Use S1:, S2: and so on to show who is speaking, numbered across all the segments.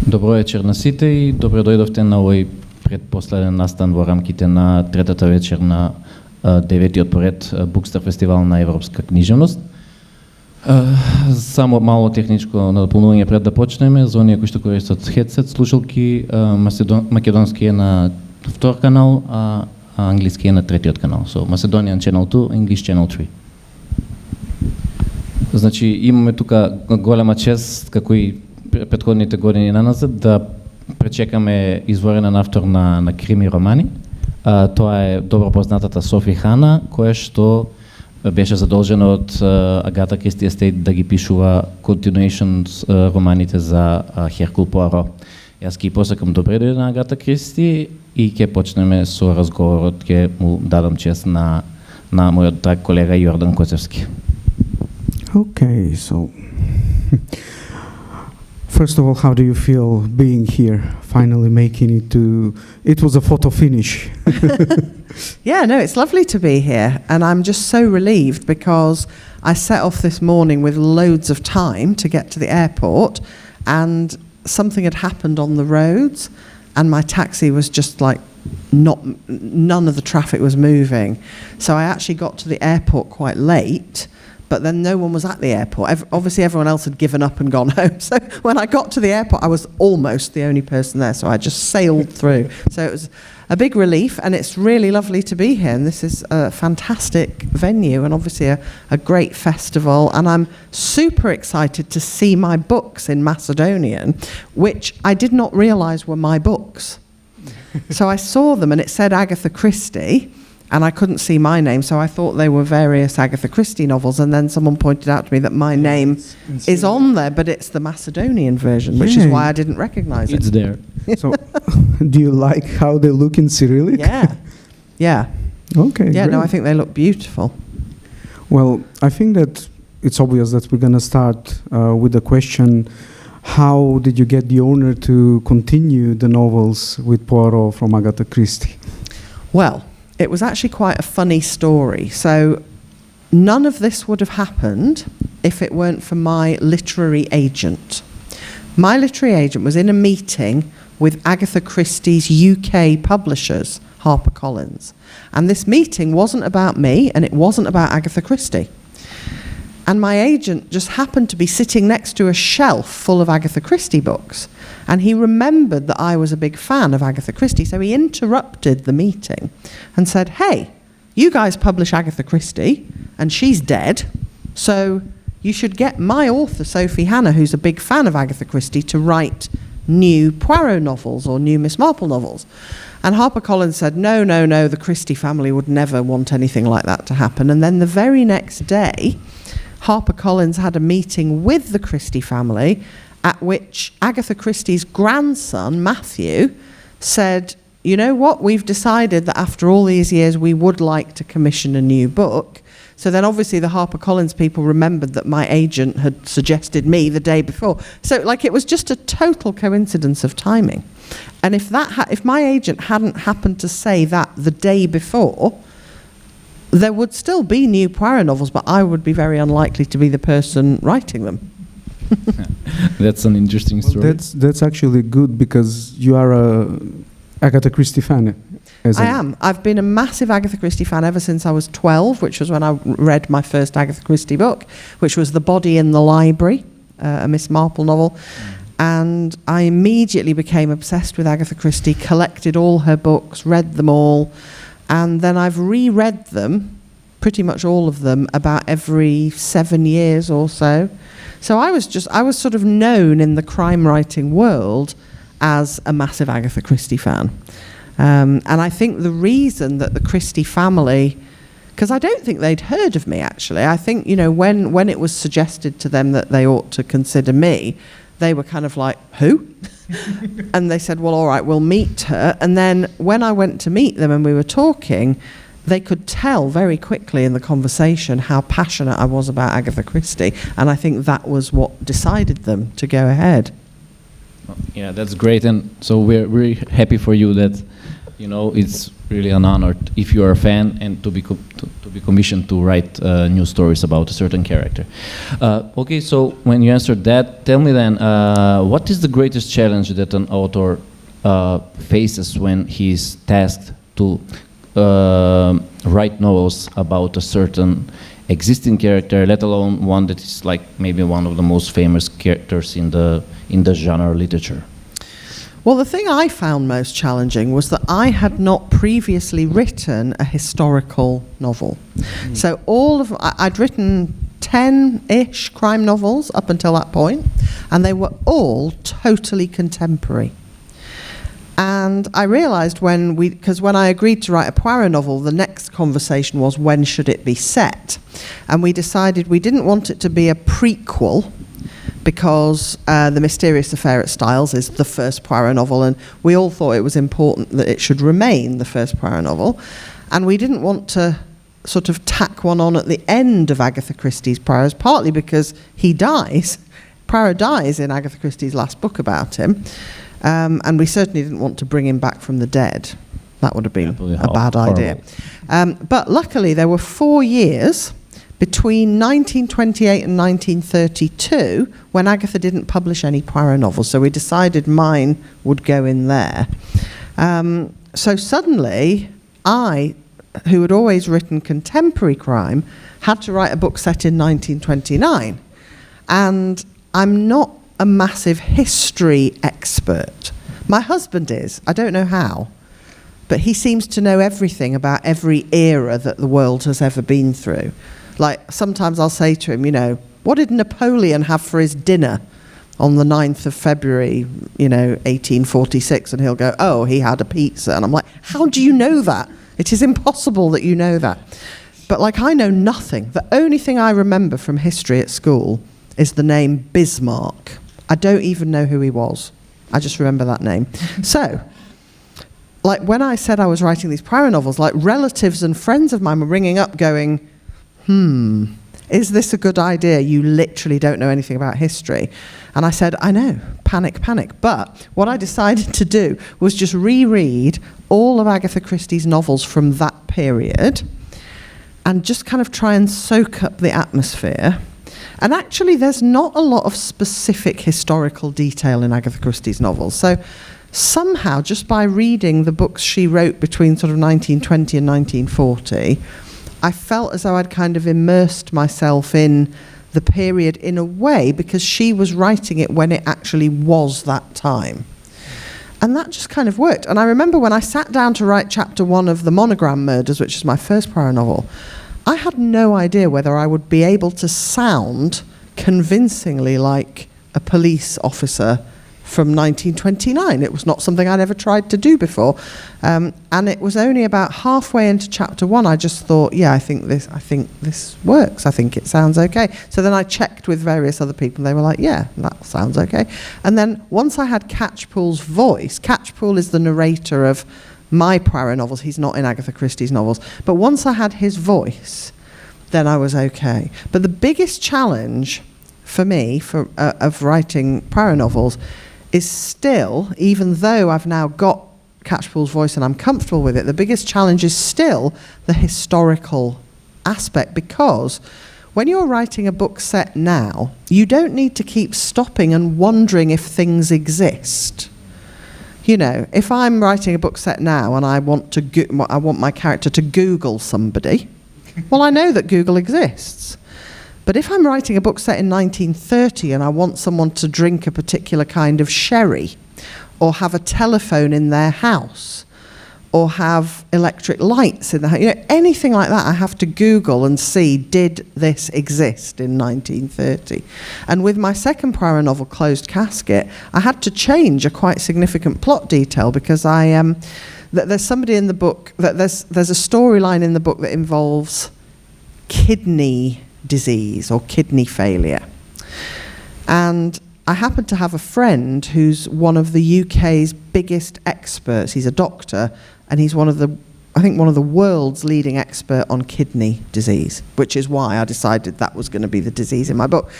S1: Добро вечер на сите и добре дојдовте на овој предпоследен настан во рамките на третата вечер на деветиот поред BookStar фестивал на европска книжевност. Само мало техничко надополнување пред да почнеме. За оние кои што користат хедсет, слушалки, македонски е на втор канал, а англиски е на третиот канал. So Macedonian Channel 2, English Channel 3. Значи имаме тука голема чест, како и претходните години наназад, да пречекаме изворенен автор на крими романи. Тоа е добро познатата Софи Хана, која што беше задолжена од Агата Кристи да ги пишува continuation романите за Херкул Пуаро. Јас ќе посакам добре дојде на Агата Кристи и ќе почнеме со разговорот, ќе му дадам чест на мојот драг колега Јордан Коцевски.
S2: Okay, so first of all, how do you feel being here, finally making it to... It was a photo finish.
S3: Yeah, no, it's lovely to be here. And I'm just so relieved because I set off this morning with loads of time to get to the airport and something had happened on the roads and my taxi was just like none of the traffic was moving. So I actually got to the airport quite late. But then no one was at the airport. Obviously, everyone else had given up and gone home. So when I got to the airport, I was almost the only person there. So I just sailed through. So it was a big relief, and it's really lovely to be here. And this is a fantastic venue, and obviously a great festival. And I'm super excited to see my books in Macedonian, which I did not realise were my books. So I saw them, and it said Agata Kристи. And I couldn't see my name, so I thought they were various Agatha Christie novels. And then someone pointed out to me that my name is on there, but it's the Macedonian version, which is why I didn't recognize it.
S1: It's there.
S2: So, do you like how they look in Cyrillic?
S3: Yeah.
S2: Okay.
S3: Yeah,
S2: great.
S3: no, I think they look beautiful.
S2: Well, I think that it's obvious that we're going to start with the question, how did you get the honor to continue the novels with Poirot from Agatha Christie?
S3: Well, it was actually quite a funny story. So none of this would have happened if it weren't for my literary agent. My literary agent was in a meeting with Agatha Christie's UK publishers, HarperCollins. And this meeting wasn't about me and it wasn't about Agatha Christie. And my agent just happened to be sitting next to a shelf full of Agatha Christie books. And he remembered that I was a big fan of Agatha Christie, so he interrupted the meeting and said, hey, you guys publish Agatha Christie, and she's dead, so you should get my author, Sophie Hannah, who's a big fan of Agatha Christie, to write new Poirot novels or new Miss Marple novels. And HarperCollins said, no, the Christie family would never want anything like that to happen. And then the very next day, HarperCollins had a meeting with the Christie family at which Agatha Christie's grandson, Matthew, said, you know what, we've decided that after all these years we would like to commission a new book. So then obviously the HarperCollins people remembered that my agent had suggested me the day before. So it was just a total coincidence of timing. And if my agent hadn't happened to say that the day before, there would still be new Poirot novels, but I would be very unlikely to be the person writing them.
S1: That's an interesting story.
S2: Well, that's actually good because you are a Agatha Christie fan.
S3: I am. I've been a massive Agatha Christie fan ever since I was 12, which was when I read my first Agatha Christie book, which was The Body in the Library, a Miss Marple novel. And I immediately became obsessed with Agatha Christie, collected all her books, read them all. And then I've reread them, pretty much all of them, about every 7 years or so. So I was sort of known in the crime writing world as a massive Agatha Christie fan. And I think the reason that the Christie family, because I don't think they'd heard of me actually, I think, when it was suggested to them that they ought to consider me, they were kind of like, who? And they said, well, all right, we'll meet her. And then when I went to meet them and we were talking, they could tell very quickly in the conversation how passionate I was about Agatha Christie. And I think that was what decided them to go ahead.
S1: Yeah, that's great. And so we're very happy for you that You know, it's really an honor if you are a fan and to be commissioned to write new stories about a certain character. Okay, so when you answered that, tell me then, what is the greatest challenge that an author faces when he's tasked to write novels about a certain existing character, let alone one that is like maybe one of the most famous characters in the genre literature?
S3: Well, the thing I found most challenging was that I had not previously written a historical novel. So I'd written 10-ish crime novels up until that point, and they were all totally contemporary. And I realised because when I agreed to write a Poirot novel, the next conversation was when should it be set? And we decided we didn't want it to be a prequel, because The Mysterious Affair at Styles is the first Poirot novel, and we all thought it was important that it should remain the first Poirot novel. And we didn't want to sort of tack one on at the end of Agatha Christie's Poirot, partly because he dies. Poirot dies in Agatha Christie's last book about him, and we certainly didn't want to bring him back from the dead. That would have been a bad idea. But luckily, there were 4 years between 1928 and 1932, when Agatha didn't publish any Poirot novels, so we decided mine would go in there. So suddenly, I, who had always written contemporary crime, had to write a book set in 1929. And I'm not a massive history expert. My husband is. I don't know how. But he seems to know everything about every era that the world has ever been through. Like, sometimes I'll say to him, you know, what did Napoleon have for his dinner on the 9th of February, 1846? And he'll go, oh, he had a pizza. And I'm like, how do you know that? It is impossible that you know that. But, like, I know nothing. The only thing I remember from history at school is the name Bismarck. I don't even know who he was. I just remember that name. So, like, when I said I was writing these Poirot novels, like, relatives and friends of mine were ringing up going, is this a good idea? You literally don't know anything about history. And I said, I know, panic. But what I decided to do was just reread all of Agatha Christie's novels from that period and just kind of try and soak up the atmosphere. And actually, there's not a lot of specific historical detail in Agatha Christie's novels. So somehow, just by reading the books she wrote between sort of 1920 and 1940, I felt as though I'd kind of immersed myself in the period in a way, because she was writing it when it actually was that time. And that just kind of worked. And I remember when I sat down to write chapter 1 of The Monogram Murders, which is my first Poirot novel, I had no idea whether I would be able to sound convincingly like a police officer from 1929. It was not something I'd ever tried to do before. And it was only about halfway into chapter 1, I just thought, yeah, I think this works. I think it sounds okay. So then I checked with various other people, and they were like, yeah, that sounds okay. And then once I had Catchpool's voice, Catchpool is the narrator of my Poirot novels. He's not in Agatha Christie's novels. But once I had his voice, then I was okay. But the biggest challenge for me of writing Poirot novels is still, even though I've now got Catchpool's voice and I'm comfortable with it, the biggest challenge is still the historical aspect, because when you're writing a book set now, you don't need to keep stopping and wondering if things exist. You know, if I'm writing a book set now and I want my character to Google somebody, well, I know that Google exists. But if I'm writing a book set in 1930 and I want someone to drink a particular kind of sherry, or have a telephone in their house, or have electric lights in the house, anything like that, I have to Google and see, did this exist in 1930? And with my second Poirot novel, Closed Casket, I had to change a quite significant plot detail, because there's somebody in the book, there's a storyline in the book that involves kidney disease or kidney failure. And I happen to have a friend who's one of the UK's biggest experts. He's a doctor, and he's one of the world's leading expert on kidney disease, which is why I decided that was going to be the disease in my book.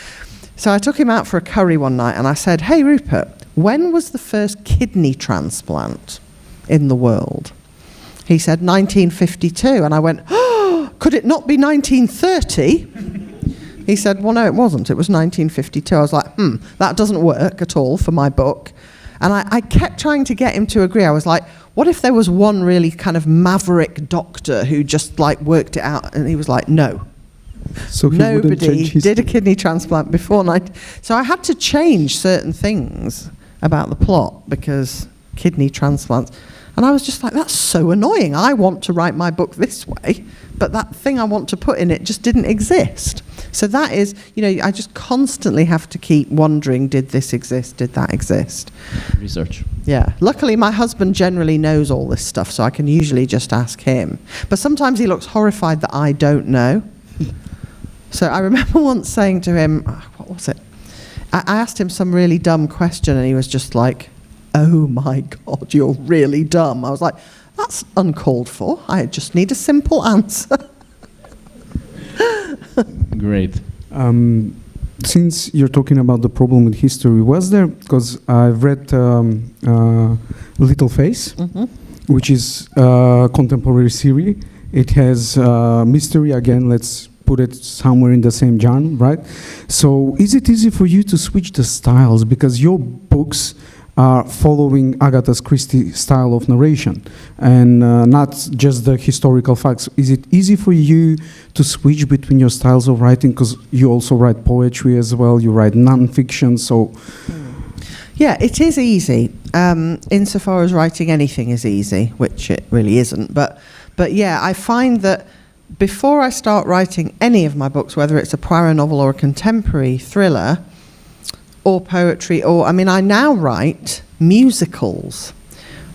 S3: So I took him out for a curry one night, and I said, hey, Rupert, when was the first kidney transplant in the world? He said 1952, and I went, oh, could it not be 1930? He said, well, no, it wasn't. It was 1952. I was like, that doesn't work at all for my book. And I kept trying to get him to agree. I was like, what if there was one really kind of maverick doctor who just like worked it out? And he was like, no.
S2: So
S3: nobody did a kidney transplant before. So I had to change certain things about the plot because kidney transplants. And I was just like, that's so annoying. I want to write my book this way, but that thing I want to put in it just didn't exist. So that is, I just constantly have to keep wondering, did this exist? Did that exist?
S1: Research.
S3: Yeah. Luckily, my husband generally knows all this stuff, so I can usually just ask him. But sometimes he looks horrified that I don't know. So I remember once saying to him, what was it? I asked him some really dumb question, and he was just like, oh my God, you're really dumb. I was like, that's uncalled for. I just need a simple answer.
S1: Great.
S2: Since you're talking about the problem with history, was there, because I've read Little Face, which is a contemporary series. It has mystery, again, let's put it somewhere in the same genre, right? So is it easy for you to switch the styles? Because your books are following Agatha Christie's style of narration and not just the historical facts. Is it easy for you to switch between your styles of writing? Because you also write poetry as well, you write non-fiction, so...
S3: Yeah, it is easy, insofar as writing anything is easy, which it really isn't. But yeah, I find that before I start writing any of my books, whether it's a Poirot novel or a contemporary thriller, or poetry, I now write musicals,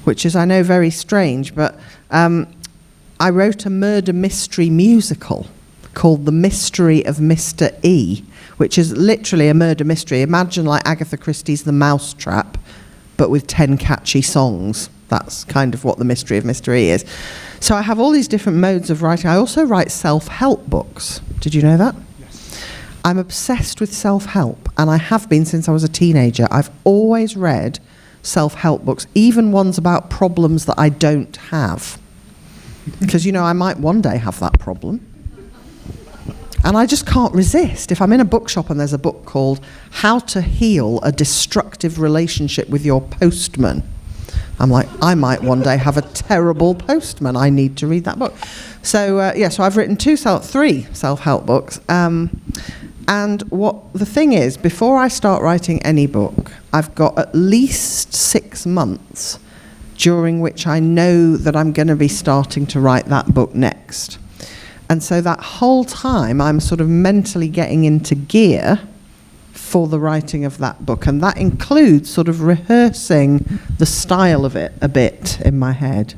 S3: which is, I know, very strange, but I wrote a murder mystery musical called The Mystery of Mr. E, which is literally a murder mystery. Imagine like Agatha Christie's The Mousetrap, but with 10 catchy songs. That's kind of what The Mystery of Mr. E is. So I have all these different modes of writing. I also write self-help books. Did you know that? I'm obsessed with self-help, and I have been since I was a teenager. I've always read self-help books, even ones about problems that I don't have. Because, I might one day have that problem. And I just can't resist. If I'm in a bookshop and there's a book called How to Heal a Destructive Relationship with Your Postman, I'm like, I might one day have a terrible postman. I need to read that book. So, so I've written 3 self-help books. And what the thing is, before I start writing any book, I've got at least 6 months during which I know that I'm going to be starting to write that book next. And so that whole time, I'm sort of mentally getting into gear for the writing of that book. And that includes sort of rehearsing the style of it a bit in my head.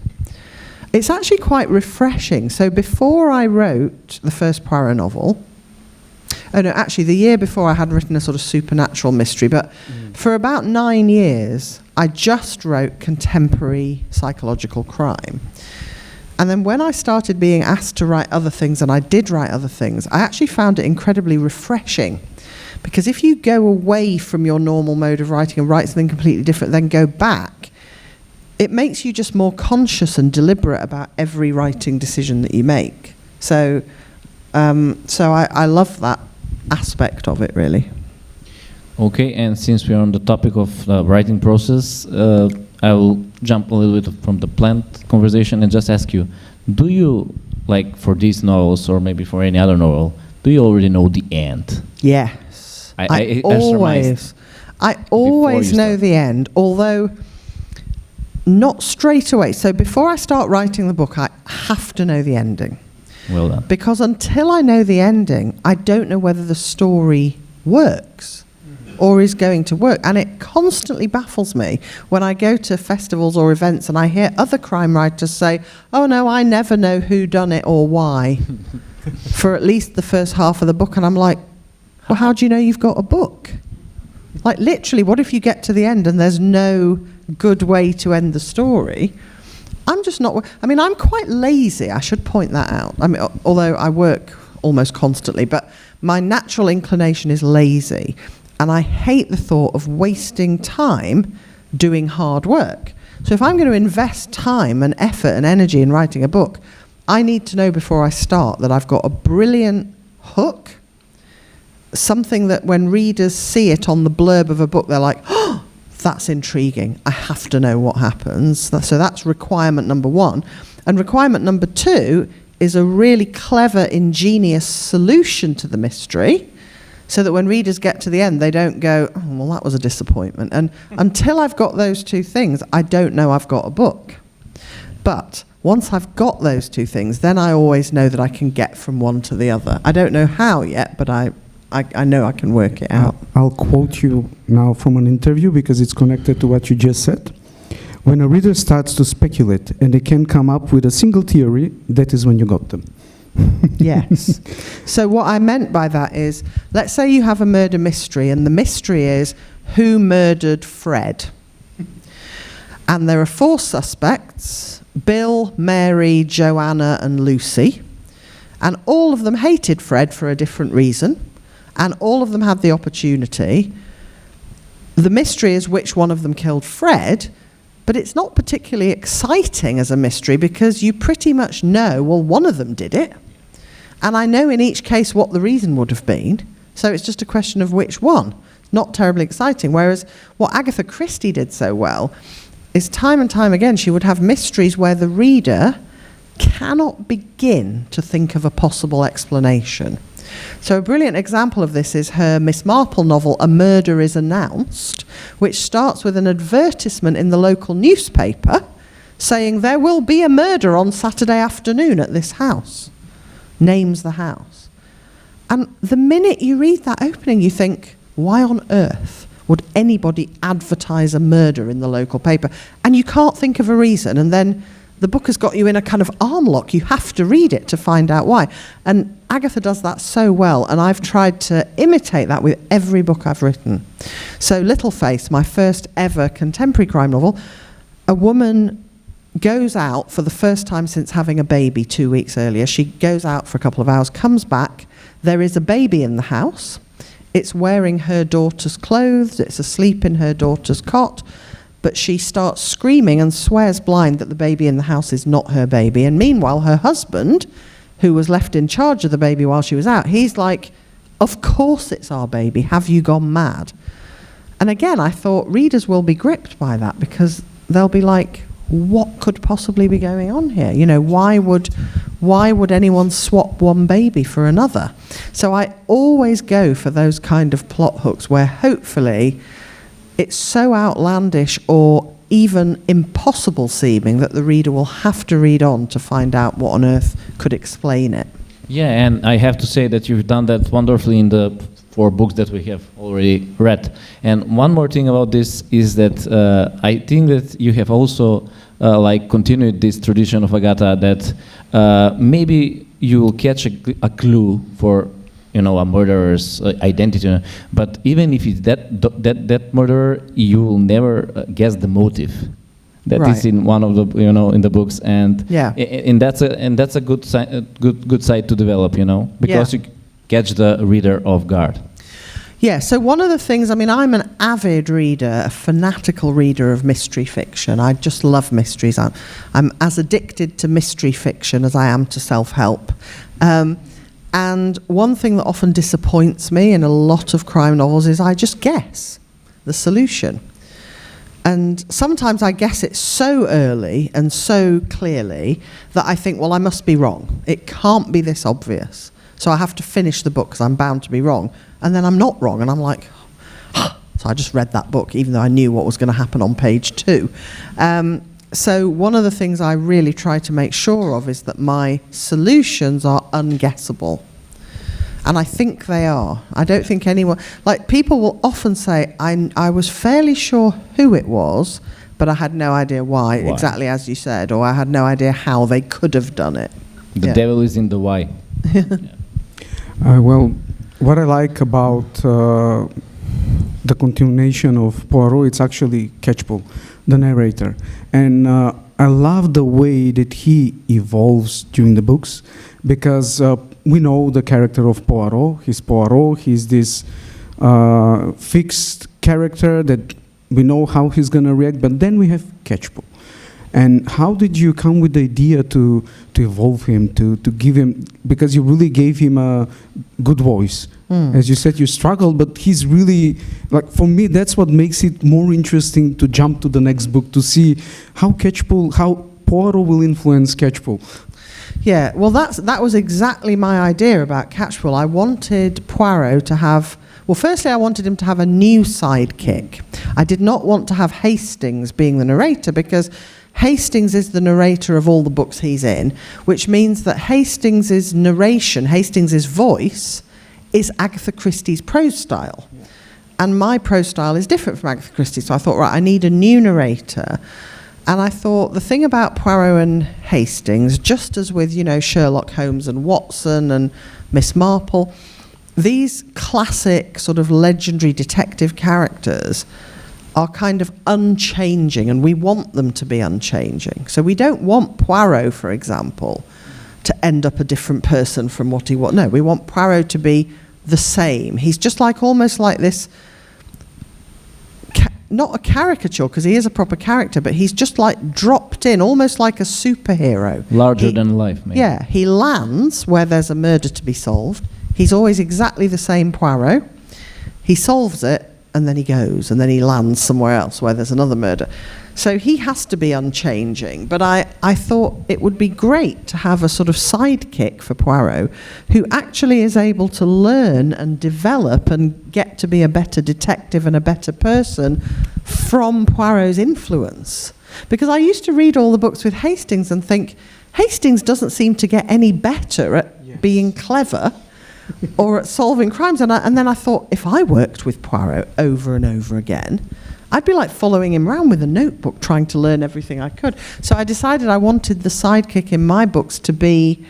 S3: It's actually quite refreshing. So before I wrote the first Poirot novel, actually the year before I had written a sort of supernatural mystery, but for about 9 years, I just wrote contemporary psychological crime. And then when I started being asked to write other things, and I did write other things, I actually found it incredibly refreshing. Because if you go away from your normal mode of writing and write something completely different, then go back, it makes you just more conscious and deliberate about every writing decision that you make. So I love that aspect of it, really.
S1: Okay, and since we're on the topic of the writing process, I will jump a little bit from the planned conversation and just ask you, do you, like for these novels or maybe for any other novel, do you already know the end?
S3: Yes. I always know the end, although not straight away. So before I start writing the book, I have to know the ending.
S1: Well done.
S3: Because until I know the ending, I don't know whether the story works or is going to work. And it constantly baffles me when I go to festivals or events and I hear other crime writers say, oh no, I never know who done it or why for at least the first half of the book. And I'm like, well, how do you know you've got a book? Like literally, what if you get to the end and there's no good way to end the story? I'm just not, I'm quite lazy, I should point that out. Although I work almost constantly, but my natural inclination is lazy. And I hate the thought of wasting time doing hard work. So if I'm going to invest time and effort and energy in writing a book, I need to know before I start that I've got a brilliant hook, something that when readers see it on the blurb of a book, they're like, oh, that's intriguing. I have to know what happens. So that's requirement number one. And requirement number two is a really clever, ingenious solution to the mystery, so that when readers get to the end, they don't go, oh, well, that was a disappointment. And until I've got those two things, I don't know I've got a book. But once I've got those two things, then I always know that I can get from one to the other. I don't know how yet, but I know I can work it out.
S2: I'll quote you now from an interview because it's connected to what you just said. When a reader starts to speculate and they can come up with a single theory, that is when you got them.
S3: Yes. So what I meant by that is, let's say you have a murder mystery, and the mystery is who murdered Fred. And there are 4 suspects, Bill, Mary, Joanna, and Lucy. And all of them hated Fred for a different reason. And all of them had the opportunity. The mystery is which one of them killed Fred, but it's not particularly exciting as a mystery because you pretty much know, well, one of them did it. And I know in each case what the reason would have been. So it's just a question of which one. Not terribly exciting. Whereas what Agatha Christie did so well is time and time again she would have mysteries where the reader cannot begin to think of a possible explanation. So a brilliant example of this is her Miss Marple novel, A Murder is Announced, which starts with an advertisement in the local newspaper saying there will be a murder on Saturday afternoon at this house. Names the house. And the minute you read that opening, you think, why on earth would anybody advertise a murder in the local paper? And you can't think of a reason. And then the book has got you in a kind of arm lock. You have to read it to find out why. And Agatha does that so well, and I've tried to imitate that with every book I've written. So Little Face, my first ever contemporary crime novel, a woman goes out for the first time since having a baby 2 weeks earlier. She goes out for a couple of hours, comes back. There is a baby in the house. It's wearing her daughter's clothes. It's asleep in her daughter's cot. But she starts screaming and swears blind that the baby in the house is not her baby. And meanwhile, her husband, who was left in charge of the baby while she was out, he's like, of course it's our baby. Have you gone mad? And again, I thought readers will be gripped by that because they'll be like, what could possibly be going on here? You know, why would anyone swap one baby for another? So I always go for those kind of plot hooks where hopefully it's so outlandish or even impossible seeming that the reader will have to read on to find out what on earth could explain it.
S1: Yeah, and I have to say that you've done that wonderfully in the 4 books that we have already read. And one more thing about this is that I think that you have also continued this tradition of Agatha that maybe you will catch a clue for a murderer's identity, but even if it's that murderer, you will never guess the motive. That
S3: right.
S1: is in one of the in the books, and
S3: yeah,
S1: and that's a good side to develop, because you catch the reader off guard.
S3: Yeah, so one of the things, I'm an avid reader, a fanatical reader of mystery fiction. I just love mysteries. I'm as addicted to mystery fiction as I am to self-help. And one thing that often disappoints me in a lot of crime novels is I just guess the solution. And sometimes I guess it so early and so clearly that I think, well, I must be wrong. It can't be this obvious. So I have to finish the book because I'm bound to be wrong. And then I'm not wrong. And I'm like, so I just read that book even though I knew what was going to happen on page 2. So one of the things I really try to make sure of is that my solutions are unguessable. And I think they are. I don't think anyone... people will often say, I was fairly sure who it was, but I had no idea why, exactly as you said, or I had no idea how they could have done it.
S1: The devil is in the why.
S2: Well, what I like about the continuation of Poirot, it's actually Catchpole, the narrator. And I love the way that he evolves during the books, because we know the character of Poirot. He's Poirot. He's this fixed character that we know how he's going to react, but then we have Catchpole. And how did you come with the idea to evolve him, to give him, because you really gave him a good voice. As you said, you struggled, but he's really, like, for me, that's what makes it more interesting to jump to the next book, to see how Poirot will influence Catchpole.
S3: Yeah, well, that was exactly my idea about Catchpole. I wanted Poirot to have, well, firstly, I wanted him to have a new sidekick. I did not want to have Hastings being the narrator, because Hastings is the narrator of all the books he's in, which means that Hastings' narration, Hastings' voice, is Agatha Christie's prose style. Yeah. And my prose style is different from Agatha Christie, so I thought, right, I need a new narrator. And I thought the thing about Poirot and Hastings, just as with, Sherlock Holmes and Watson and Miss Marple, these classic sort of legendary detective characters are kind of unchanging, and we want them to be unchanging. So we don't want Poirot, for example, to end up a different person from what he was. No, we want Poirot to be the same. He's just almost like this, not a caricature, because he is a proper character, but he's just dropped in, almost like a superhero.
S1: Larger than life, maybe.
S3: Yeah, he lands where there's a murder to be solved. He's always exactly the same Poirot. He solves it, and then he goes, and then he lands somewhere else where there's another murder. So he has to be unchanging. But I thought it would be great to have a sort of sidekick for Poirot who actually is able to learn and develop and get to be a better detective and a better person from Poirot's influence. Because I used to read all the books with Hastings and think, Hastings doesn't seem to get any better at being clever or at solving crimes. And then I thought, if I worked with Poirot over and over again, I'd be like following him around with a notebook trying to learn everything I could. So I decided I wanted the sidekick in my books to be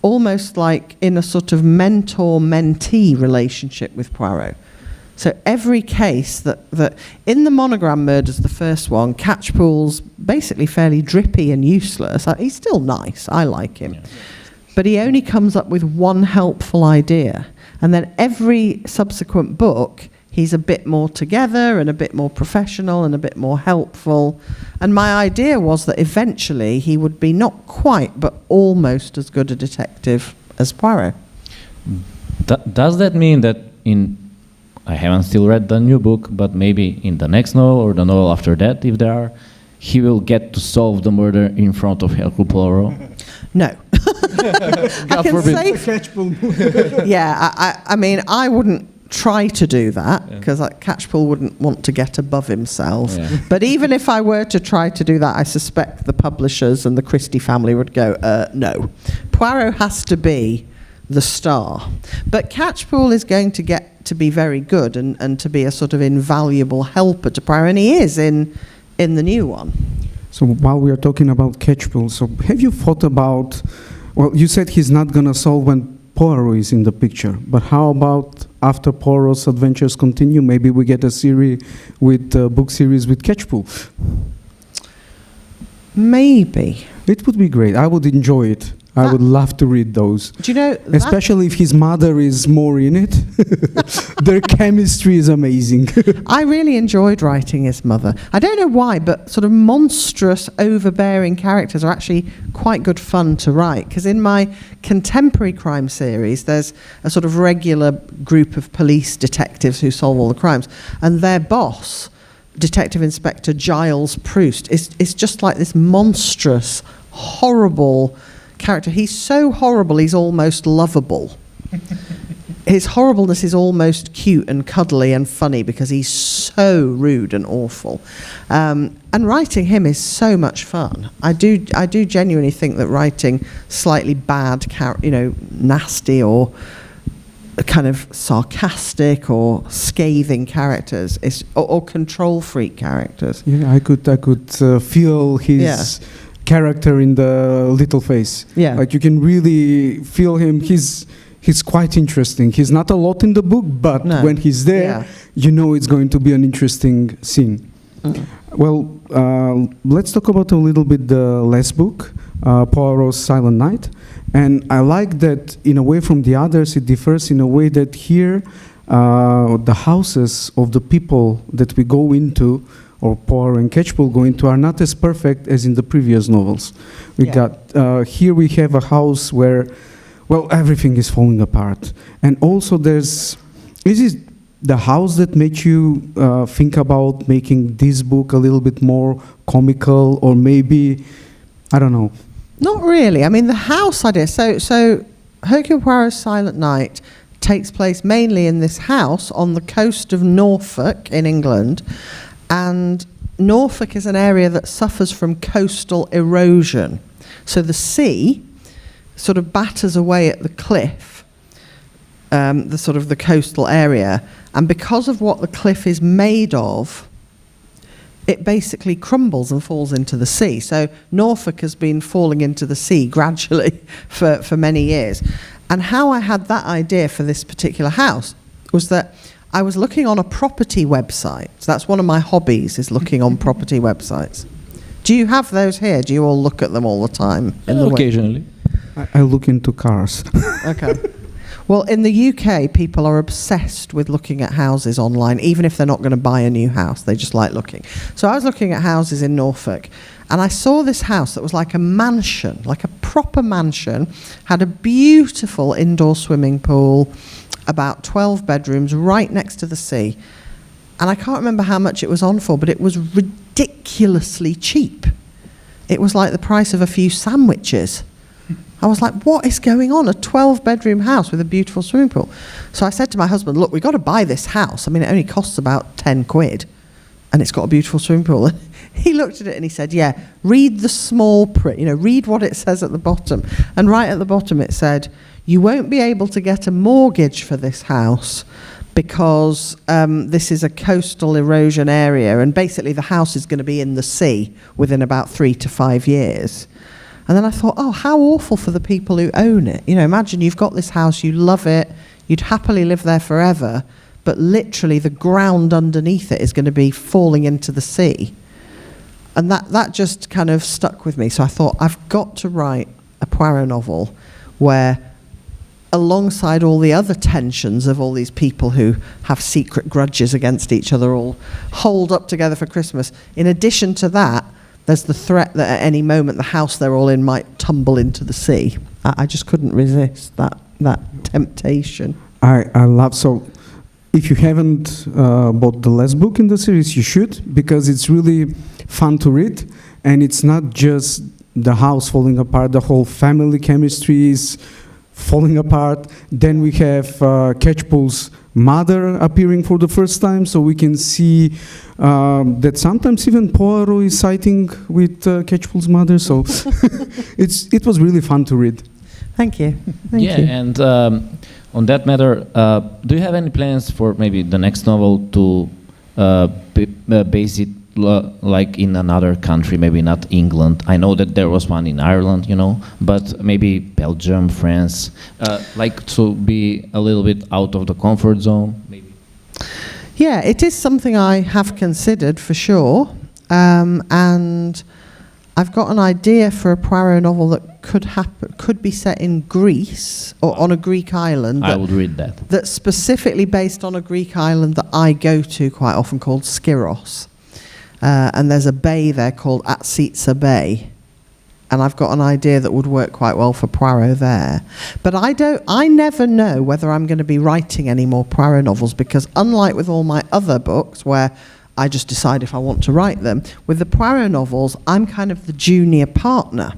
S3: almost like in a sort of mentor-mentee relationship with Poirot. So every case that in the Monogram Murders, the first one, Catchpole's basically fairly drippy and useless. He's still nice. I like him. Yeah. But he only comes up with one helpful idea. And then every subsequent book, he's a bit more together and a bit more professional and a bit more helpful. And my idea was that eventually he would be not quite, but almost as good a detective as Poirot.
S1: Does that mean that I haven't still read the new book, but maybe in the next novel or the novel after that, if there are, he will get to solve the murder in front of Hercule Poirot?
S3: No.
S1: God forbid.
S3: Yeah, I mean, I wouldn't try to do that, because Catchpole wouldn't want to get above himself. Yeah. But even if I were to try to do that, I suspect the publishers and the Christie family would go, no. Poirot has to be the star. But Catchpole is going to get to be very good and to be a sort of invaluable helper to Poirot, and he is in the new one.
S2: So while we are talking about Catchpole, so have you thought about, well, you said he's not going to solve when Poirot is in the picture, but how about after Poirot's adventures continue, maybe we get a series with book series with Catchpole?
S3: Maybe.
S2: It would be great. I would enjoy it. I would love to read those.
S3: Do you know?
S2: Especially if his mother is more in it. Their chemistry is amazing.
S3: I really enjoyed writing his mother. I don't know why, but sort of monstrous, overbearing characters are actually quite good fun to write. Because in my contemporary crime series, there's a sort of regular group of police detectives who solve all the crimes. And their boss, Detective Inspector Giles Proust, is just like this monstrous, horrible character. He's so horrible, he's almost lovable. His horribleness is almost cute and cuddly and funny because he's so rude and awful. And writing him is so much fun. I do genuinely think that writing slightly bad, nasty or kind of sarcastic or scathing characters or control freak characters.
S2: Yeah, I could feel his character in the little face.
S3: Yeah.
S2: Like you can really feel him. He's quite interesting. He's not a lot in the book, but when he's there, you know it's going to be an interesting scene. Well, let's talk about a little bit the last book, Poirot's Silent Night. And I like that in a way from the others, it differs in a way that here the houses of the people that we go into, or Poirot and Catchpole go into, are not as perfect as in the previous novels. We got here we have a house where, well, everything is falling apart, and also is it the house that made you think about making this book a little bit more comical, or maybe, I don't know.
S3: Not really. I mean, the house idea. So Hercule Poirot's Silent Night takes place mainly in this house on the coast of Norfolk in England. And Norfolk is an area that suffers from coastal erosion. So the sea sort of batters away at the cliff, the coastal area. And because of what the cliff is made of, it basically crumbles and falls into the sea. So Norfolk has been falling into the sea gradually for many years. And how I had that idea for this particular house was that I was looking on a property website. So that's one of my hobbies, is looking on property websites. Do you have those here? Do you all look at them all the time?
S1: Occasionally.
S2: I look into cars.
S3: Okay. Well, in the UK, people are obsessed with looking at houses online, even if they're not going to buy a new house. They just like looking. So I was looking at houses in Norfolk, and I saw this house that was like a mansion, like a proper mansion, had a beautiful indoor swimming pool, about 12 bedrooms, right next to the sea. And I can't remember how much it was on for, but it was ridiculously cheap. It was like the price of a few sandwiches. I was like, what is going on? A 12-bedroom house with a beautiful swimming pool. So I said to my husband, look, we've got to buy this house. I mean, it only costs about 10 quid, and it's got a beautiful swimming pool. He looked at it and he said, yeah, read the small print, read what it says at the bottom. And right at the bottom it said, you won't be able to get a mortgage for this house because this is a coastal erosion area, and basically the house is going to be in the sea within about 3 to 5 years. And then I thought, oh, how awful for the people who own it. Imagine you've got this house, you love it, you'd happily live there forever, but literally the ground underneath it is going to be falling into the sea. And that just kind of stuck with me. So I thought, I've got to write a Poirot novel where, alongside all the other tensions of all these people who have secret grudges against each other, all holed up together for Christmas, in addition to that, there's the threat that at any moment the house they're all in might tumble into the sea. I just couldn't resist that temptation.
S2: I love, so if you haven't bought the last book in the series, you should, because it's really fun to read, and it's not just the house falling apart, the whole family chemistry is falling apart. Then we have Catchpole's mother appearing for the first time, so we can see that sometimes even Poirot is siding with Catchpole's mother, so it was really fun to read.
S3: Thank you. Thank you.
S1: And on that matter, do you have any plans for maybe the next novel to base it like in another country, maybe not England? I know that there was one in Ireland, but maybe Belgium, France, like to be a little bit out of the comfort zone, maybe.
S3: Yeah, it is something I have considered for sure, and I've got an idea for a Poirot novel that could be set in Greece or on a Greek island.
S1: I would read that. That's
S3: specifically based on a Greek island that I go to quite often called Skiros. And there's a bay there called Atsitsa Bay. And I've got an idea that would work quite well for Poirot there. But I never know whether I'm going to be writing any more Poirot novels, because unlike with all my other books where I just decide if I want to write them, with the Poirot novels, I'm kind of the junior partner.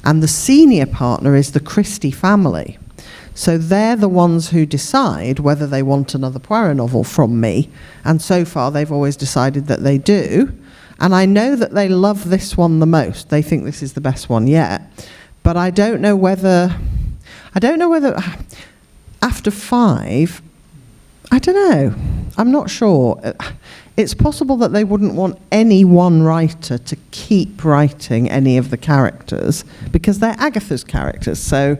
S3: And the senior partner is the Christie family. So they're the ones who decide whether they want another Poirot novel from me. And so far, they've always decided that they do. And I know that they love this one the most. They think this is the best one yet. But I don't know whether after 5, I don't know. I'm not sure. It's possible that they wouldn't want any one writer to keep writing any of the characters, because they're Agatha's characters. So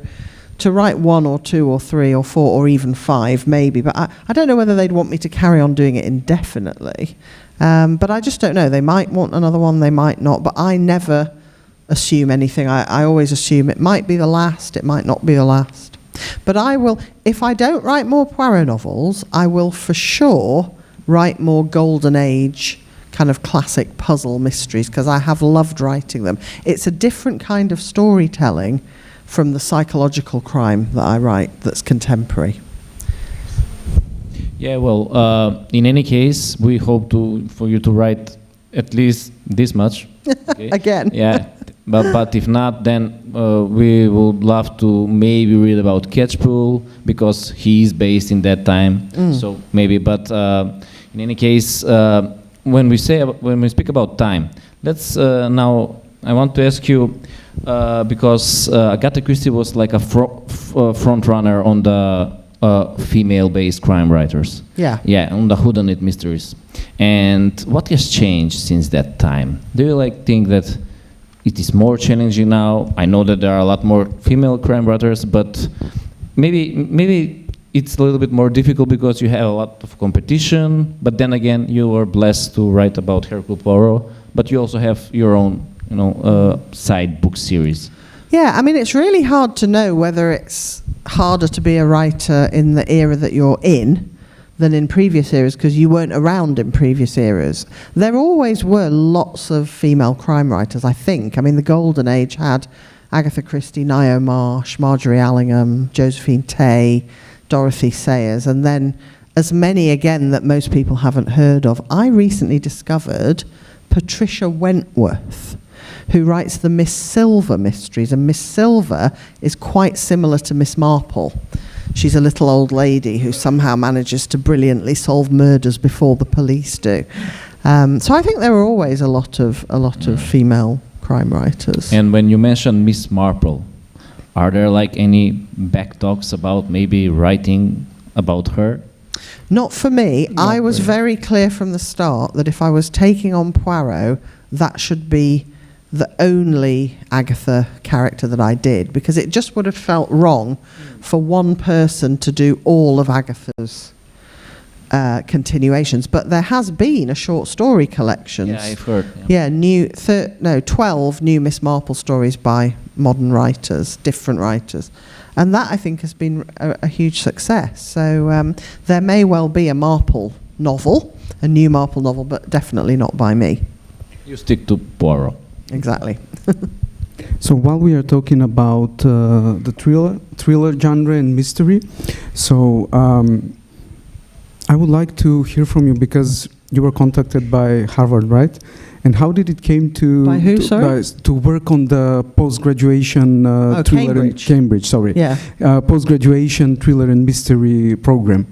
S3: to write 1 or 2 or 3 or 4 or even 5, maybe. But I don't know whether they'd want me to carry on doing it indefinitely. But I just don't know. They might want another one, they might not. But I never assume anything. I always assume it might be the last, it might not be the last. But I will, if I don't write more Poirot novels, I will for sure write more Golden Age kind of classic puzzle mysteries, because I have loved writing them. It's a different kind of storytelling from the psychological crime that I write that's contemporary.
S1: Yeah, well, in any case, we hope for you to write at least this much. Okay?
S3: Again.
S1: Yeah, but if not, then we would love to maybe read about Catchpool, because he is based in that time. So maybe, but in any case, when we speak about time, let's now. I want to ask you, because Agata Kристи was like a front runner on the female-based crime writers.
S3: Yeah.
S1: Yeah, on the whodunit mysteries. And what has changed since that time? Do you think that it is more challenging now? I know that there are a lot more female crime writers, but maybe it's a little bit more difficult because you have a lot of competition. But then again, you are blessed to write about Hercule Poirot, but you also have your own, side book series.
S3: Yeah, I mean, it's really hard to know whether it's harder to be a writer in the era that you're in than in previous eras, because you weren't around in previous eras. There always were lots of female crime writers, I think. I mean, the Golden Age had Agatha Christie, Nio Marsh, Marjorie Allingham, Josephine Tay, Dorothy Sayers, and then as many again that most people haven't heard of. I recently discovered Patricia Wentworth, who writes the Miss Silver mysteries, and Miss Silver is quite similar to Miss Marple. She's a little old lady who somehow manages to brilliantly solve murders before the police do. So I think there are always a lot of female crime writers.
S1: And when you mention Miss Marple, are there any back talks about maybe writing about her?
S3: Not for me. I was very clear from the start that if I was taking on Poirot, that should be the only Agatha character that I did, because it just would have felt wrong for one person to do all of Agatha's continuations. But there has been a short story collection.
S1: Yeah, I've heard.
S3: Yeah, 12 new Miss Marple stories by modern writers, different writers. And that, I think, has been a huge success. So there may well be a Marple novel, a new Marple novel, but definitely not by me.
S1: You stick to Poirot.
S3: Exactly.
S2: So while we are talking about the thriller genre and mystery, so I would like to hear from you, because you were contacted by Harvard, right? And how did it came to
S3: By who, sorry?
S2: To work on the post-graduation thriller
S3: Cambridge.
S2: in Cambridge? Sorry,
S3: Yeah.
S2: Post-graduation thriller and mystery program.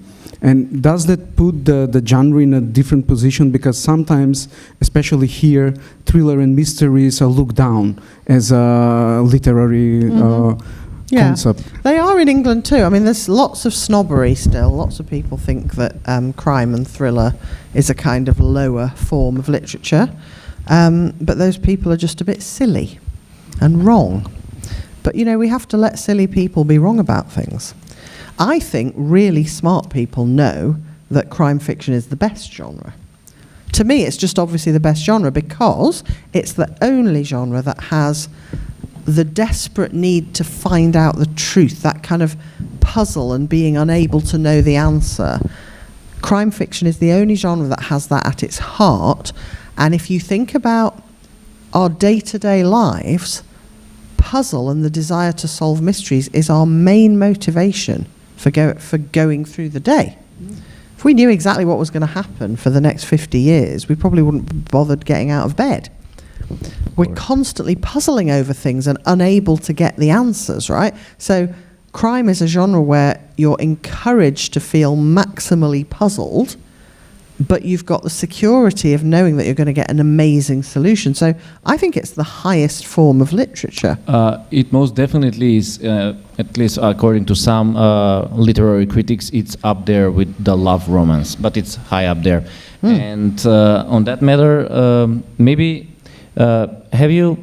S2: And does that put the genre in a different position? Because sometimes, especially here, thriller and mysteries are looked down as a literary concept.
S3: They are in England too. I mean, there's lots of snobbery still. Lots of people think that crime and thriller is a kind of lower form of literature. But those people are just a bit silly and wrong. But, we have to let silly people be wrong about things. I think really smart people know that crime fiction is the best genre. To me, it's just obviously the best genre because it's the only genre that has the desperate need to find out the truth, that kind of puzzle and being unable to know the answer. Crime fiction is the only genre that has that at its heart. And if you think about our day-to-day lives, puzzle and the desire to solve mysteries is our main motivation for going through the day. If we knew exactly what was going to happen for the next 50 years, we probably wouldn't be bothered getting out of bed. We're constantly puzzling over things and unable to get the answers, right? So crime is a genre where you're encouraged to feel maximally puzzled, but you've got the security of knowing that you're going to get an amazing solution. So I think it's the highest form of literature.
S1: It most definitely is, at least according to some literary critics, it's up there with the love romance, but it's high up there. And on that matter, maybe have you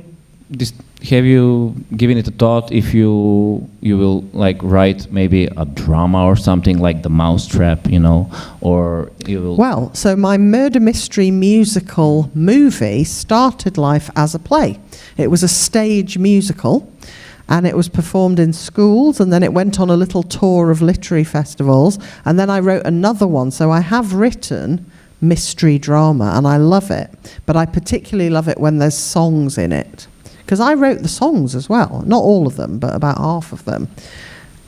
S1: given it a thought if you will write maybe a drama or something like The Mousetrap, or you will...
S3: Well, so my murder mystery musical movie started life as a play. It was a stage musical, and it was performed in schools, and then it went on a little tour of literary festivals, and then I wrote another one. So I have written mystery drama, and I love it, but I particularly love it when there's songs in it, because I wrote the songs as well, not all of them, but about half of them.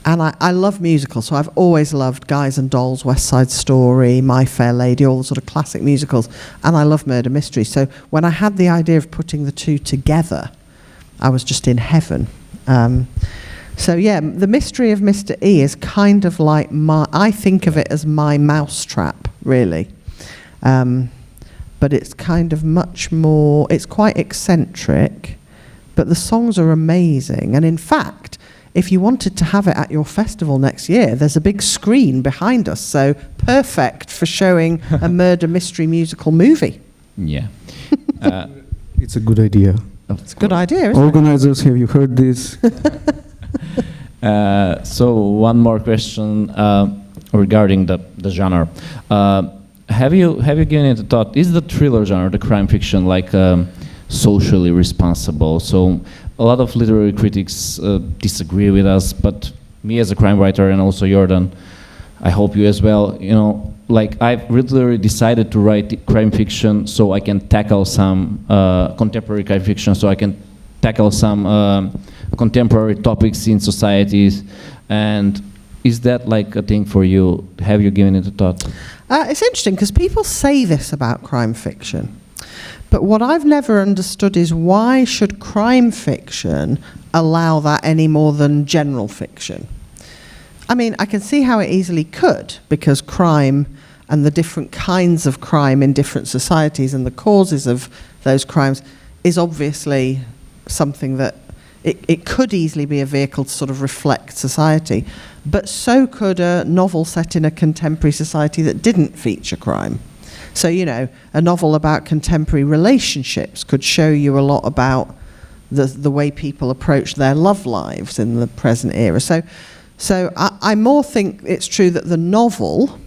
S3: And I love musicals, so I've always loved Guys and Dolls, West Side Story, My Fair Lady, all the sort of classic musicals, and I love murder mystery. So when I had the idea of putting the two together, I was just in heaven. So yeah, The Mystery of Mr. E is kind of like I think of it as my mousetrap, really. But it's kind of much more, it's quite eccentric, but the songs are amazing. And in fact, if you wanted to have it at your festival next year, there's a big screen behind us, so perfect for showing a murder mystery musical movie.
S1: Yeah.
S2: It's a good idea.
S3: It's a good idea, isn't
S2: Organizers, have you heard this?
S1: So one more question regarding the genre. Have you given it a thought? Is the thriller genre, the crime fiction, like socially responsible? So a lot of literary critics disagree with us, but me as a crime writer, and also Jordan, I hope you as well, you know, like I've literally decided to write crime fiction so I can tackle some contemporary crime fiction, so I can tackle some contemporary topics in societies. And is that like a thing for you? Have you given it a thought?
S3: It's interesting because people say this about crime fiction. But what I've never understood is why should crime fiction allow that any more than general fiction? I mean, I can see how it easily could, because crime and the different kinds of crime in different societies and the causes of those crimes is obviously something that it could easily be a vehicle to sort of reflect society. But so could a novel set in a contemporary society that didn't feature crime. So, you know, a novel about contemporary relationships could show you a lot about the way people approach their love lives in the present era. So I more think it's true that the novel,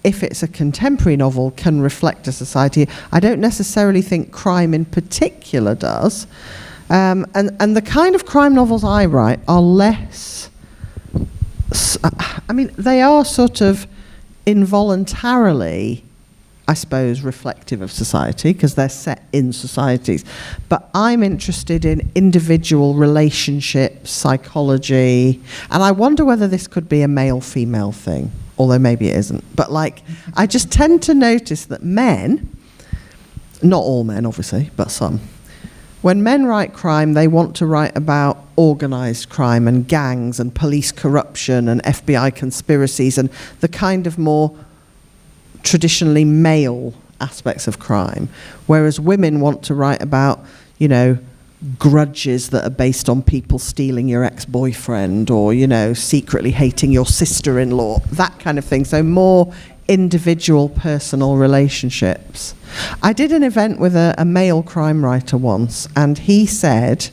S3: if it's a contemporary novel, can reflect a society. I don't necessarily think crime in particular does. And the kind of crime novels I write are less, I mean, they are sort of involuntarily, I suppose, reflective of society because they're set in societies. But I'm interested in individual relationships, psychology, and I wonder whether this could be a male-female thing, although maybe it isn't. But like, I just tend to notice that men, not all men obviously, but some, when men write crime, they want to write about organised crime and gangs and police corruption and FBI conspiracies and the kind of more traditionally male aspects of crime, whereas women want to write about, you know, grudges that are based on people stealing your ex-boyfriend or, you know, secretly hating your sister-in-law, that kind of thing. So more individual personal relationships. I did an event with a male crime writer once, and he said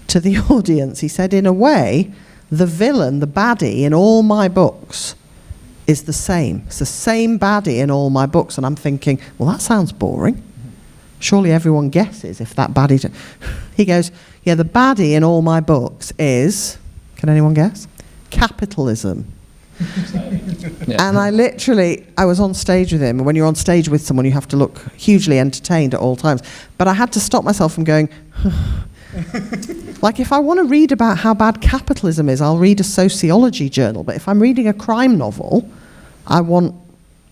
S3: to the audience, he said, in a way, the villain, the baddie in all my books is the same. It's the same baddie in all my books. And I'm thinking, well, that sounds boring. Surely everyone guesses if that baddie... He goes, yeah, the baddie in all my books is, can anyone guess? Capitalism. Yeah. And I was on stage with him. And when you're on stage with someone, you have to look hugely entertained at all times. But I had to stop myself from going... Like, if I want to read about how bad capitalism is, I'll read a sociology journal. But if I'm reading a crime novel, I want,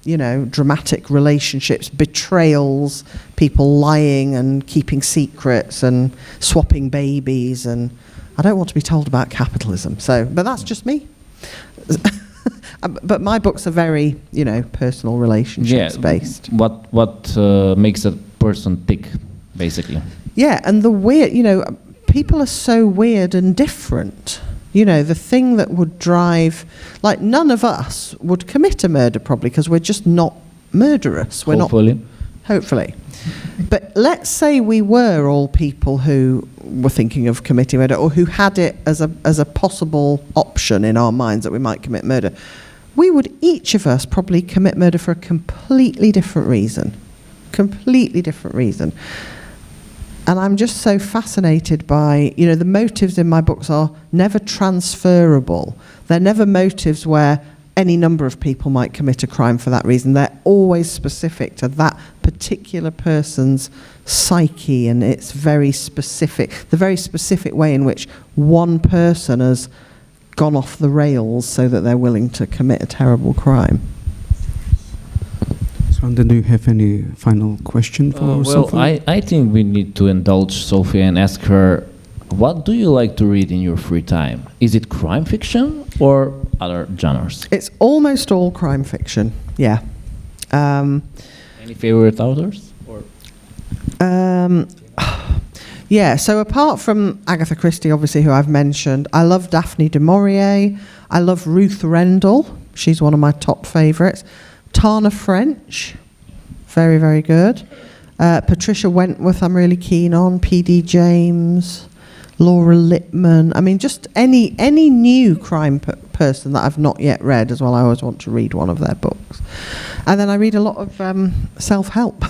S3: you know, dramatic relationships, betrayals, people lying and keeping secrets and swapping babies. And I don't want to be told about capitalism. So, but that's just me. But my books are very, you know, personal relationships based.
S1: What makes a person tick, basically?
S3: Yeah, and the weird, you know, people are so weird and different. You know, the thing that would drive, like, none of us would commit a murder probably because we're just not murderous. We're
S1: hopefully.
S3: Hopefully. But let's say we were all people who were thinking of committing murder or who had it as a possible option in our minds that we might commit murder. We would, each of us, probably commit murder for a completely different reason. Completely different reason. And I'm just so fascinated by, the motives in my books are never transferable. They're never motives where any number of people might commit a crime for that reason. They're always specific to that particular person's psyche, and it's very specific, the very specific way in which one person has gone off the rails so that they're willing to commit a terrible crime.
S2: So, Ande, do you have any final question for Sophie?
S1: I think we need to indulge Sophie and ask her, what do you like to read in your free time? Is it crime fiction or other genres?
S3: It's almost all crime fiction, yeah.
S1: Any favorite authors?
S3: Yeah, so apart from Agatha Christie, obviously, who I've mentioned, I love Daphne du Maurier. I love Ruth Rendell. She's one of my top favourites. Tana French, very, very good. Patricia Wentworth, I'm really keen on. P.D. James, Laura Lippman. I mean, just any new crime person that I've not yet read as well. I always want to read one of their books. And then I read a lot of self-help.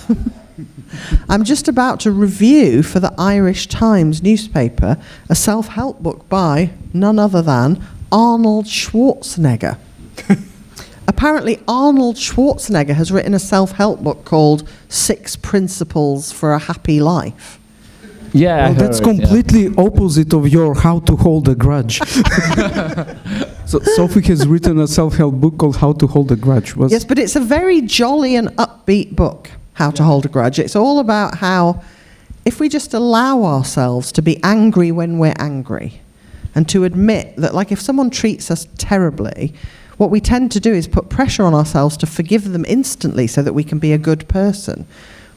S3: I'm just about to review for the Irish Times newspaper a self-help book by none other than Arnold Schwarzenegger. Apparently, Arnold Schwarzenegger has written a self-help book called 6 Principles for a Happy Life.
S1: Yeah,
S2: well, that's completely opposite of your How to Hold a Grudge. So Sophie has written a self-help book called How to Hold a Grudge.
S3: Yes, but it's a very jolly and upbeat book, How to Hold a Grudge. It's all about how if we just allow ourselves to be angry when we're angry and to admit that, like, if someone treats us terribly, what we tend to do is put pressure on ourselves to forgive them instantly so that we can be a good person.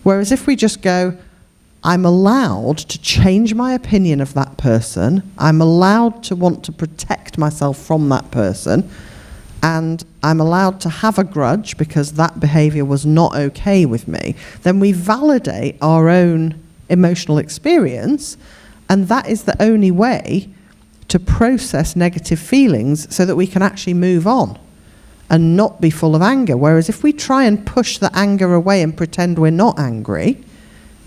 S3: Whereas if we just go, I'm allowed to change my opinion of that person, I'm allowed to want to protect myself from that person, and I'm allowed to have a grudge because that behaviour was not okay with me, then we validate our own emotional experience, and that is the only way to process negative feelings so that we can actually move on and not be full of anger. Whereas if we try and push the anger away and pretend we're not angry,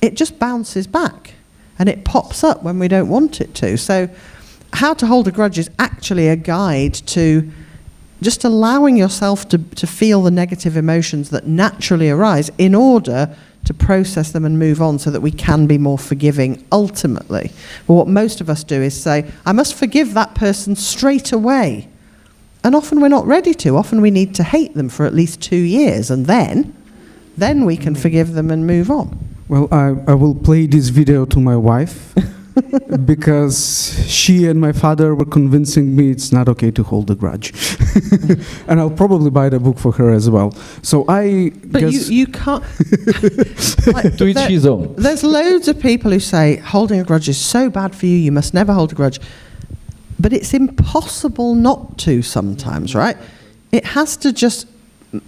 S3: it just bounces back and it pops up when we don't want it to. So How to Hold a Grudge is actually a guide to just allowing yourself to feel the negative emotions that naturally arise in order to process them and move on so that we can be more forgiving ultimately. But what most of us do is say, I must forgive that person straight away. And often we're not ready to. Often we need to hate them for at least 2 years, and then we can forgive them and move on.
S2: Well, I will play this video to my wife because she and my father were convincing me it's not okay to hold a grudge. And I'll probably buy the book for her as well. So
S3: But
S2: guess...
S3: you can't... like,
S1: to each his own.
S3: There's loads of people who say, holding a grudge is so bad for you, you must never hold a grudge. But it's impossible not to sometimes, right? It has to just...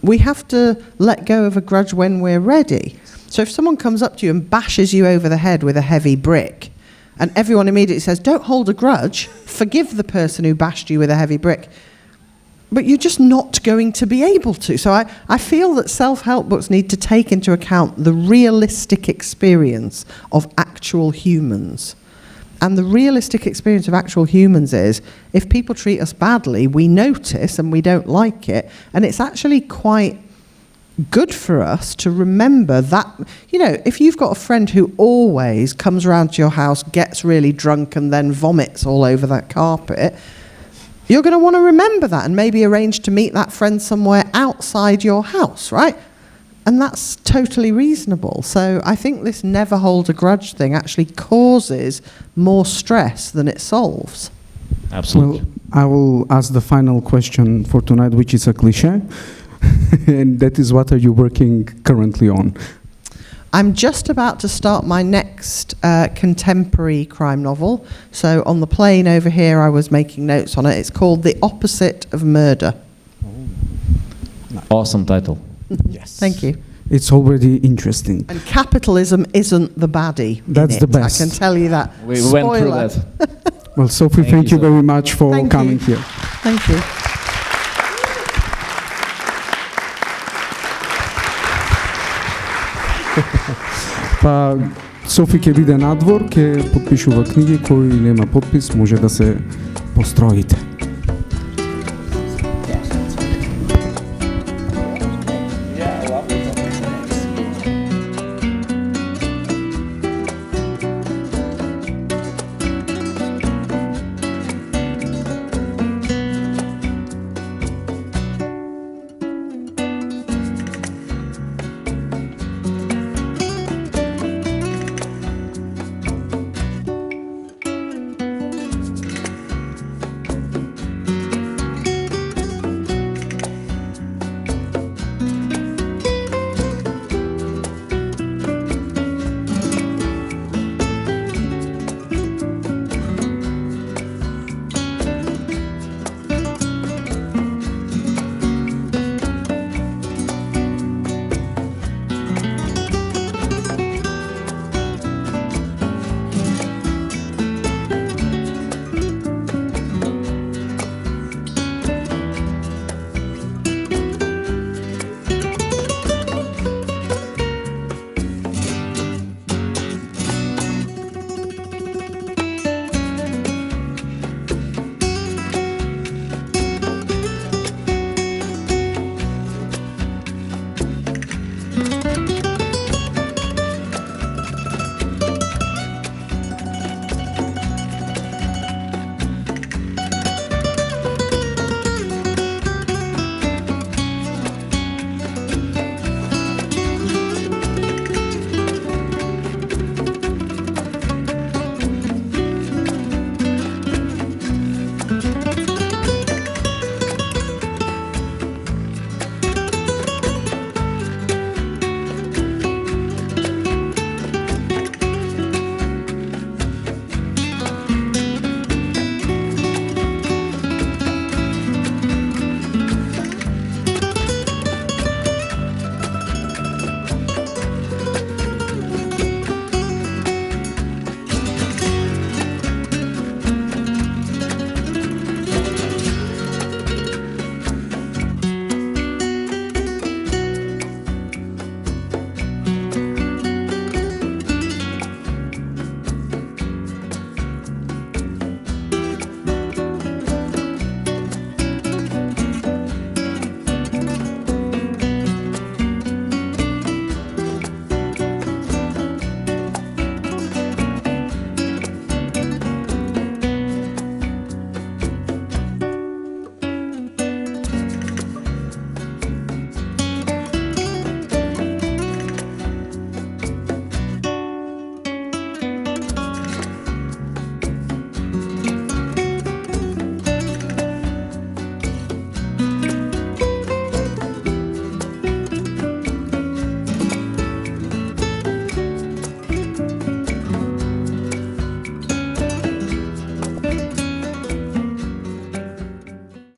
S3: We have to let go of a grudge when we're ready. So if someone comes up to you and bashes you over the head with a heavy brick, and everyone immediately says, don't hold a grudge, forgive the person who bashed you with a heavy brick, but you're just not going to be able to. So I feel that self-help books need to take into account the realistic experience of actual humans. And the realistic experience of actual humans is, if people treat us badly, we notice and we don't like it, and it's actually quite good for us to remember that, if you've got a friend who always comes around to your house, gets really drunk, and then vomits all over that carpet, you're going to want to remember that and maybe arrange to meet that friend somewhere outside your house, right? And that's totally reasonable. So I think this never hold a grudge thing actually causes more stress than it solves.
S1: Absolutely.
S2: Well, I will ask the final question for tonight, which is a cliche. And that is, what are you working currently on?
S3: I'm just about to start my next contemporary crime novel. So on the plane over here, I was making notes on it. It's called The Opposite of Murder.
S1: Awesome title.
S2: Yes.
S3: Thank you.
S2: It's already interesting.
S3: And capitalism isn't the baddie.
S2: That's the best.
S3: I can tell you that.
S1: We went through that.
S2: Well, Sophie, thank you very much for coming here.
S3: Thank you.
S2: Софи ќе биде надвор, ќе подпишува книги, кој нема подпис може да се построите.